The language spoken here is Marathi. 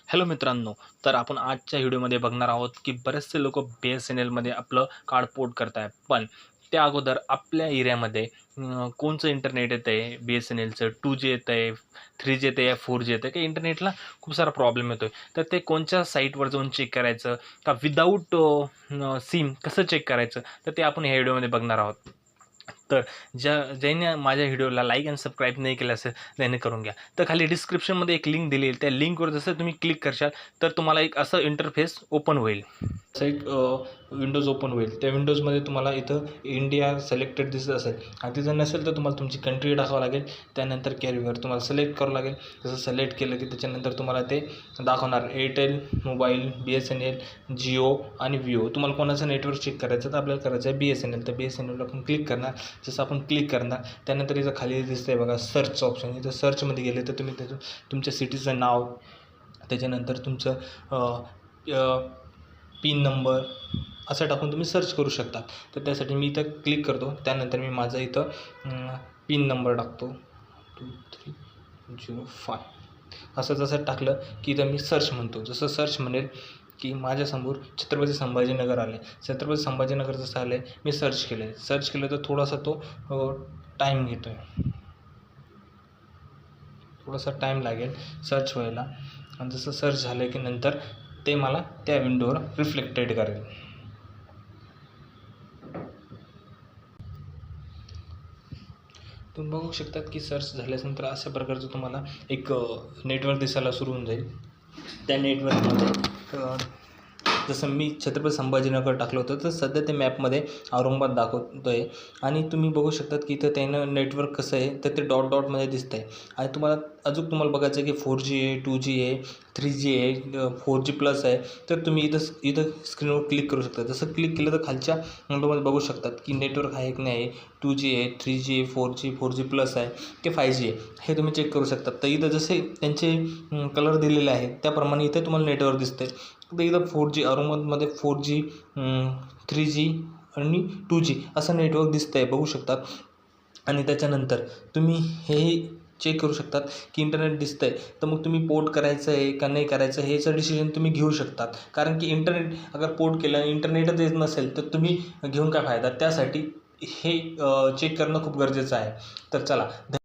हॅलो मित्रांनो, तर आपण आजच्या व्हिडिओमध्ये बघणार आहोत की बरेचसे लोक BSNLमध्ये आपलं कार्ड पोर्ट करत आहेत. पण त्या अगोदर आपल्या एरियामध्ये कोणचं इंटरनेट येतं आहे, BSNLचं 2G येतं आहे, 3G येतं आहे या 4G येतं आहे, की इंटरनेटला खूप सारा प्रॉब्लेम येतो आहे. तर ते कोणत्या साईटवर जाऊन चेक करायचं का विदाऊट सिम कसं चेक करायचं, तर ते आपण ह्या व्हिडिओमध्ये बघणार आहोत. तर ज्याने माझ्या व्हिडिओला लाईक आणि सबस्क्राईब नाही केलं असेल त्याने करून घ्या. तर खाली डिस्क्रिप्शनमध्ये एक लिंक दिली आहे, त्या लिंकवर जसं तुम्ही क्लिक करशाल तर तुम्हाला एक असं इंटरफेस ओपन होईल. असं एक विंडोज ओपन होईल. त्या विंडोजमध्ये तुम्हाला इथं इंडिया सिलेक्टेड दिसत असेल आणि तिथं नसेल तर तुम्हाला तुमची कंट्री टाकावं लागेल. त्यानंतर कॅरीवर तुम्हाला सिलेक्ट करावं लागेल. जसं सिलेक्ट केलं की त्याच्यानंतर तुम्हाला ते दाखवणार एअरटेल मोबाईल, BSNL, जिओ आणि विओ. तुम्हाला कोणाचं नेटवर्क चेक करायचं तर आपल्याला करायचं आहे BSNL. तर BSNLवर आपण क्लिक करणार. जसं आपण क्लिक करणार त्यानंतर इथं खाली दिसतंय बघा सर्चचं ऑप्शन. इथं सर्चमध्ये गेले तर तुम्ही त्याचं तुमच्या सिटीचं नाव, त्याच्यानंतर तुमचं पिन नंबर असं टाकून तुम्ही सर्च करू शकता. तर त्यासाठी मी इथं क्लिक करतो. त्यानंतर मी माझा इथं पिन नंबर टाकतो 2305. असं जसं टाकलं की इथं मी सर्च म्हणतो. जसं सर्च म्हणेल की माझ्यासमोर छत्रपती संभाजीनगर आले. छत्रपती संभाजीनगर जसं आलं आहे मी सर्च केलं. सर्च केलं तर थोडासा तो टाईम घेतो आहे. थोडासा टाईम लागेल सर्च व्हायला आणि जसं सर्च झालं की नंतर ते मला त्या विंडोवर रिफ्लेक्टेड करेल. तुम्ही बघू शकतात की सर्च झाल्यानंतर अशा प्रकारचं तुम्हाला एक नेटवर्क दिसायला सुरू होऊन जाईल. त्या नेटवर्कमध्ये जसं मी छत्रपती संभाजीनगर टाकलं होतं तर सध्या ते मॅपमध्ये औरंगाबाद दाखवतो आहे आणि तुम्ही बघू शकतात की इथं त्यानं नेटवर्क कसं आहे तर ते डॉट डॉटमध्ये दिसतं आहे. आणि तुम्हाला बघायचं आहे की 4G आहे, 2G आहे, 3G आहे, 4G प्लस आहे. तर तुम्ही इथं स्क्रीनवर क्लिक करू शकता. जसं क्लिक केलं तर खालच्या विंडोमध्ये बघू शकतात की नेटवर्क आहे की नाही आहे, 2G आहे, 3G आहे, 4G प्लस आहे की 5G आहे, हे तुम्ही चेक करू शकता. तर इथं जसे त्यांचे कलर दिलेले आहेत त्याप्रमाणे इथे तुम्हाला नेटवर्क दिसते. तर इथं 4G औरंगाबादमध्ये 4G, 3G आणि 2G असं नेटवर्क दिसतं आहे बघू शकतात. आणि त्याच्यानंतर तुम्ही हेही चेक करू शकतात की इंटरनेट दिसतं आहे तर मग तुम्ही पोर्ट करायचं आहे का नाही करायचं हेचं डिसिजन तुम्ही घेऊ शकतात. कारण की इंटरनेट अगर पोर्ट केलं आणि इंटरनेटच येत नसेल तर तुम्ही घेऊन काय फायदा. त्यासाठी हे चेक करणं खूप गरजेचं आहे. तर चला.